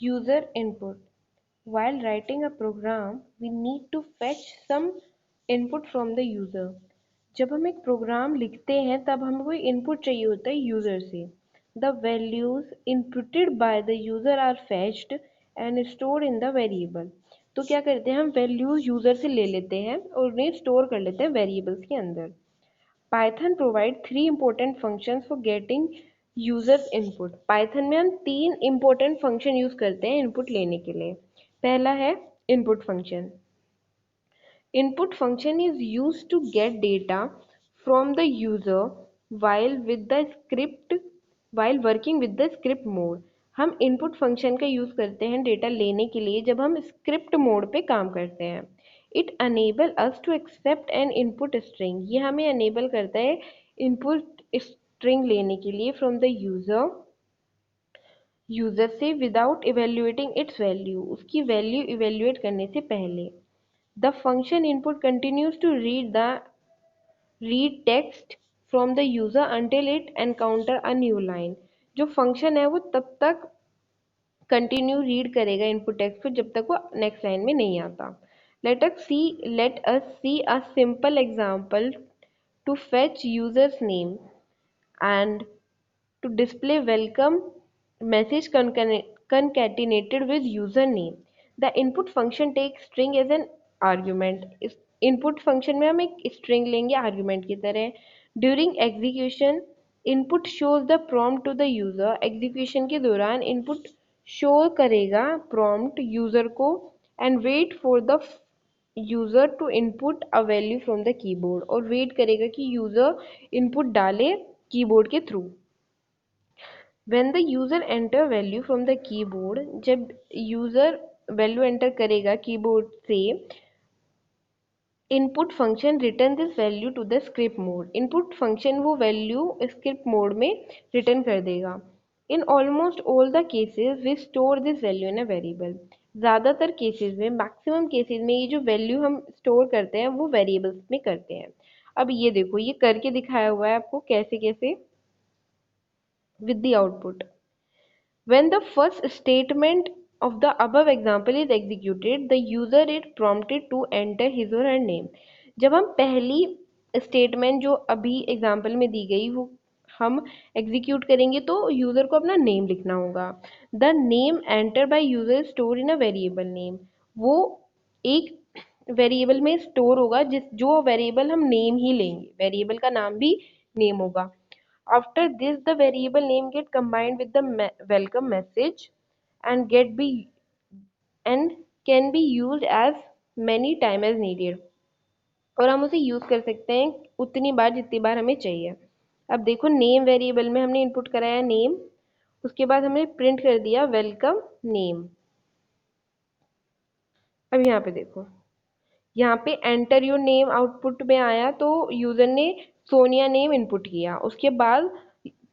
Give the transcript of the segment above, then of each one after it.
User input. While writing a program, we need to fetch some input from the user. जब हम एक programme लिखते हैं तब हमें कोई इनपुट चाहिए होता है यूज़र से. The values inputted by the user are fetched and stored in the variable. तो क्या करते हैं हम वैल्यूज यूज़र से ले लेते हैं और उन्हें स्टोर कर लेते हैं वेरिएबल्स के अंदर. Python provide three important functions for getting users input. Python में हम तीन important function यूज करते हैं input लेने के लिए. पहला है input function. Input function is used to get data from the user while working with the script mode. हम input function का यूज करते हैं डेटा लेने के लिए जब हम script मोड पे काम करते हैं. It enable us to accept an input string. ये हमें enable करता है input string लेने के लिए from the यूजर से विदाउट इवेल्युएटिंग इट्स वैल्यू, उसकी वैल्यू इवेल्युएट करने से पहले. The function input continues to read text from the user until it encounter a new line. जो फंक्शन है वो तब तक कंटिन्यू रीड करेगा इनपुट टेक्स्ट को जब तक वो नेक्स्ट लाइन में नहीं आता. let us see a simple example to fetch user's name and to display welcome message concatenated with username. The input function takes string as an argument. इस input function में हम एक string लेंगे argument की तरह. During execution, input shows the prompt to the user. Execution के दौरान input show करेगा prompt user को and wait for the user to input a value from the keyboard. और wait करेगा कि user input डाले keyboard के through. When the user enter value from the keyboard, जब user value enter करेगा keyboard से, input function return this value to the script mode. Input function वो value script mode में return कर देगा. In almost all the cases, we store this value in a variable. ज़्यादातर cases में, maximum cases में ये जो value हम store करते हैं वो variables में करते हैं. अब ये देखो, ये करके दिखाया हुआ है आपको कैसे कैसे with the output. When the first statement of the above example is executed, the user is prompted to enter his or her name. जब हम पहली स्टेटमेंट जो अभी एग्जाम्पल में दी गई वो हम एग्जीक्यूट करेंगे तो यूज़र को अपना नेम लिखना होगा. The name enter by user store in a variable name. वो एक वेरिएबल में स्टोर होगा जो वेरिएबल हम नेम ही लेंगे, वेरिएबल का नाम भी नेम होगा. After this, the variable name get combined with the welcome message and and can be used as many time as needed. और हम उसे यूज कर सकते हैं उतनी बार जितनी बार हमें चाहिए. अब देखो नेम वेरिएबल में हमने इनपुट कराया नेम, उसके बाद हमने प्रिंट कर दिया वेलकम नेम. अब यहाँ पे देखो, यहाँ पे एंटर योर नेम आउटपुट में आया तो यूजर ने सोनिया नेम इनपुट किया, उसके बाद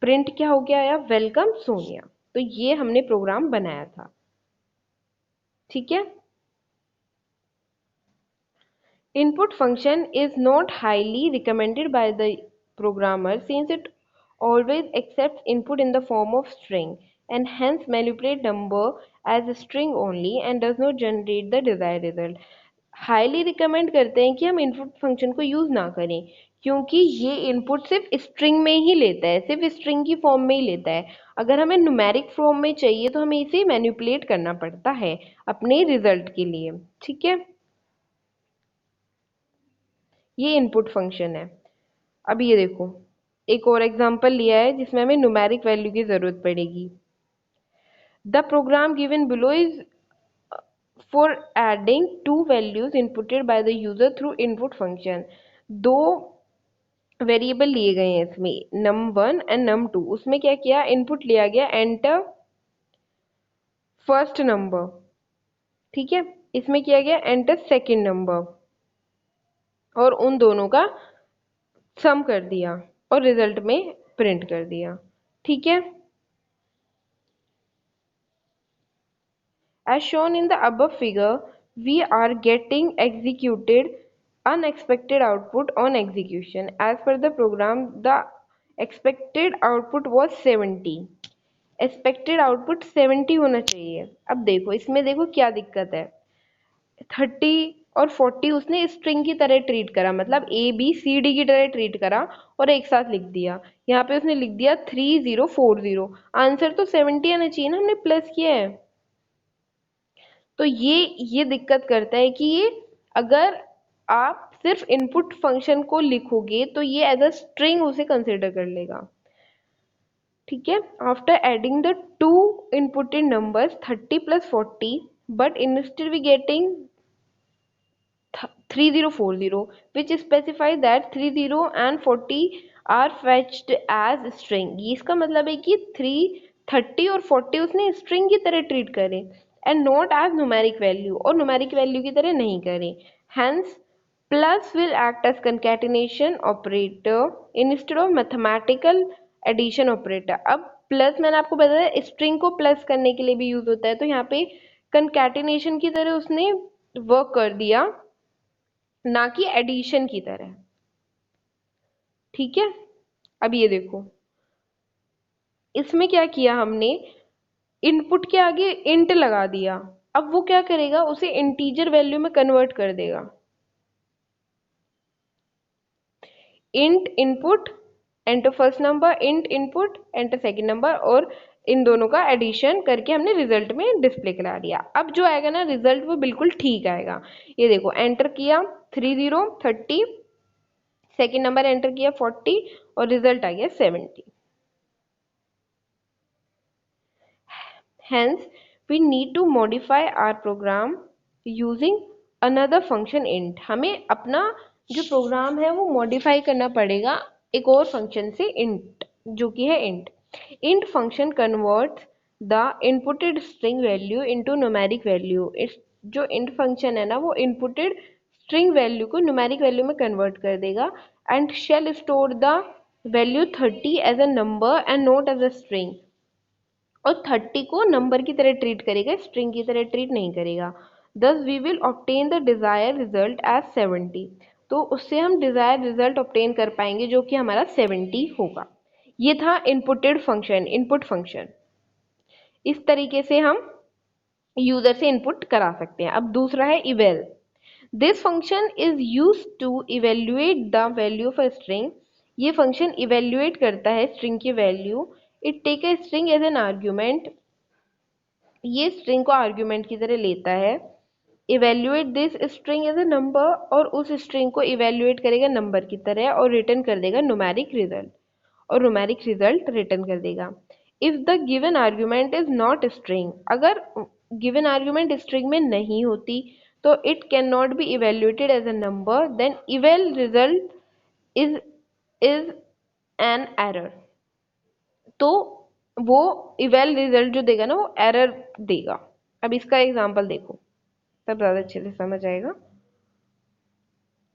प्रिंट क्या हो गया आया वेलकम सोनिया. तो ये हमने प्रोग्राम बनाया था. ठीक है. Input function is not highly recommended by the programmer since it always accepts input in the form of string and hence manipulate number as a string only and does not generate the desired result. Highly recommend करते हैं कि हम input function को use ना करें क्योंकि ये input सिर्फ स्ट्रिंग में ही लेता है, सिर्फ स्ट्रिंग की फॉर्म में ही लेता है. अगर हमें न्यूमेरिक फॉर्म में चाहिए तो हमें इसे मैनिपुलेट करना पड़ता है अपने रिजल्ट के लिए. ठीक है, ये इनपुट फंक्शन है. अब ये देखो एक और एग्जांपल लिया है जिसमें हमें न्यूमेरिक वैल्यू की जरूरत पड़ेगी. The program given below is for adding two values inputted by the user through input function. दो वेरिएबल लिए गए हैं इसमें num1 एंड num2. उसमें क्या किया, इनपुट लिया गया एंटर फर्स्ट नंबर. ठीक है, इसमें किया गया एंटर सेकेंड नंबर और उन दोनों का सम कर दिया और रिजल्ट में प्रिंट कर दिया. ठीक है. As shown in the above figure, we are getting executed unexpected output on execution. As per the program, the expected output was 70. Expected output 70 होना चाहिए। अब देखो इसमें देखो क्या दिक्कत है, 30 और 40 उसने स्ट्रिंग की तरह ट्रीट करा, मतलब ABCD की तरह ट्रीट करा और एक साथ लिख दिया। यहाँ पे उसने लिख दिया 3040, आंसर तो 70 आना चाहिए ना, हमने प्लस किया है। तो ये दिक्कत करता है कि ये अगर आप सिर्फ इनपुट फंक्शन को लिखोगे तो ये एज अ स्ट्रिंग उसे कंसिडर कर लेगा। ठीक है, after adding the two inputted numbers 30 plus 40, but instead we getting 3040, which specify that 30 and 40 are fetched as string। ये इसका मतलब है कि 30 और 40 उसने स्ट्रिंग की तरह ट्रीट करे and not as numeric value, और न्यूमेरिक वैल्यू की तरह नहीं करे। Hence plus will act as concatenation operator instead of mathematical addition operator. अब प्लस मैंने आपको बताया स्ट्रिंग को प्लस करने के लिए भी यूज होता है, तो यहाँ पे कंकैटिनेशन की तरह उसने वर्क कर दिया, ना कि एडिशन की तरह। ठीक है, अब ये देखो इसमें क्या किया हमने, इनपुट के आगे इंट लगा दिया। अब वो क्या करेगा, उसे इंटीजर वैल्यू में कन्वर्ट कर देगा। Int input enter first number, int input enter second number, और इन दोनों का एडिशन करके हमने रिजल्ट में डिस्प्ले करा दिया। अब जो आएगा ना रिजल्ट वो बिल्कुल ठीक आएगा। ये देखो एंटर किया 3030, सेकंड नंबर एंटर किया 40 और रिजल्ट आ गया 70। Hence, we need to modify our program using another function int। हमें अपना जो प्रोग्राम है वो मॉडिफाई करना पड़ेगा एक और फंक्शन से, int, जो कि है int। int function converts the inputted string value into numeric value. जो int फंक्शन है ना वो इनपुटेड स्ट्रिंग वैल्यू को न्यूमेरिक वैल्यू में कन्वर्ट कर देगा and shall store the value 30 as a number and not as a string. और 30 को नंबर की तरह ट्रीट करेगा, स्ट्रिंग की तरह ट्रीट नहीं करेगा। Thus we will obtain the desire result as 70। तो उससे हम डिजायर रिजल्ट ऑब्टेन कर पाएंगे जो कि हमारा 70 होगा। ये था इनपुटेड फंक्शन, इनपुट फंक्शन। इस तरीके से हम यूजर से इनपुट करा सकते हैं। अब दूसरा है eval. This function is use to evaluate the value of a string. ये फंक्शन इवेल्युएट करता है स्ट्रिंग की value. It take a string as an argument. ये स्ट्रिंग को आर्ग्यूमेंट की तरह लेता है। Evaluate this string as a number, और उस स्ट्रिंग को इवेल्युएट करेगा नंबर की तरह और रिटर्न कर देगा न्यूमेरिक रिजल्ट, और न्यूमेरिक रिजल्ट रिटर्न कर देगा। If the given argument is not string, अगर गिवन आर्ग्यूमेंट स्ट्रिंग में नहीं होती तो it can not be evaluated as a number, then eval result is an error. तो वो इवेल रिजल्ट जो देगा ना वो एरर देगा। अब इसका एग्जांपल देखो तब ज्यादा अच्छे से समझ आएगा।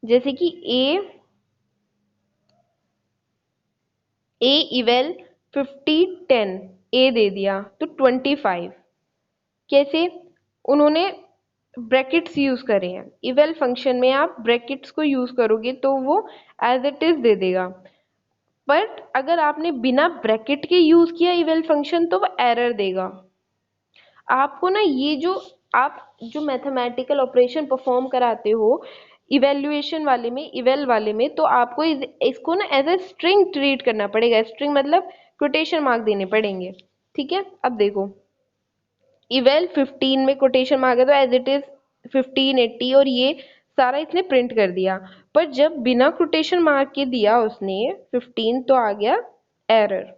जैसे कि ए इवेल 50 10 ए दे दिया तो 25। कैसे, उन्होंने ब्रैकेट्स यूज करे हैं। इवेल फंक्शन में आप ब्रैकेट्स को यूज करोगे तो वो एज इट इज दे देगा, बट अगर आपने बिना ब्रैकेट के यूज किया इवेल फंक्शन तो वो एरर देगा। आपको ना ये जो आप जो मैथमेटिकल ऑपरेशन परफॉर्म कराते हो इवेल्युएशन वाले में, इवेल वाले में, तो आपको इसको ना एज ए स्ट्रिंग ट्रीट करना पड़ेगा। स्ट्रिंग मतलब कोटेशन मार्क देने पड़ेंगे। ठीक है, अब देखो इवेल 15 में कोटेशन मार्क है तो एज इट इज 1580 और ये सारा इसने प्रिंट कर दिया। पर जब बिना कोटेशन मार्क के दिया उसने 15 तो आ गया error.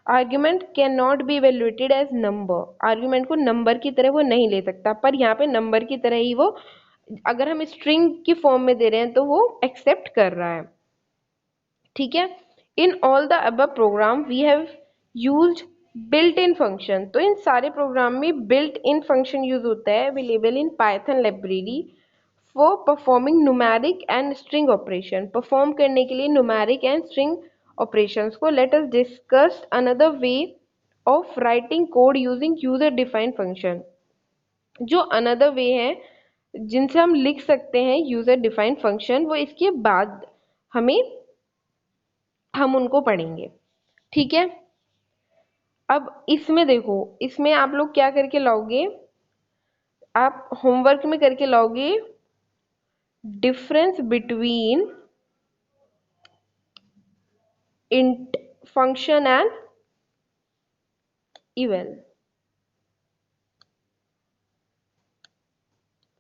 Argument can not be evaluated as number. Argument को नंबर की तरह वो नहीं ले सकता, पर यहाँ पे नंबर की तरह ही वो, अगर हम स्ट्रिंग की फॉर्म में दे रहे हैं तो वो एक्सेप्ट कर रहा है। ठीक है, in all the above program we have used built in function. तो इन सारे प्रोग्राम में बिल्ट इन फंक्शन यूज होता है, available in Python library for performing numeric and string operation. Perform करने के लिए न्यूमेरिक एंड स्ट्रिंग ऑपरेशंस को। Let us discuss another way of writing code using user defined function. जो another way है जिनसे हम लिख सकते हैं यूजर डिफाइंड फंक्शन, वो इसके बाद हम उनको पढ़ेंगे। ठीक है, अब इसमें देखो, इसमें आप लोग क्या करके लाओगे, आप होमवर्क में करके लाओगे difference between int function and even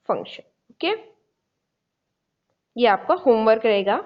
function. Okay, ये आपका होमवर्क रहेगा।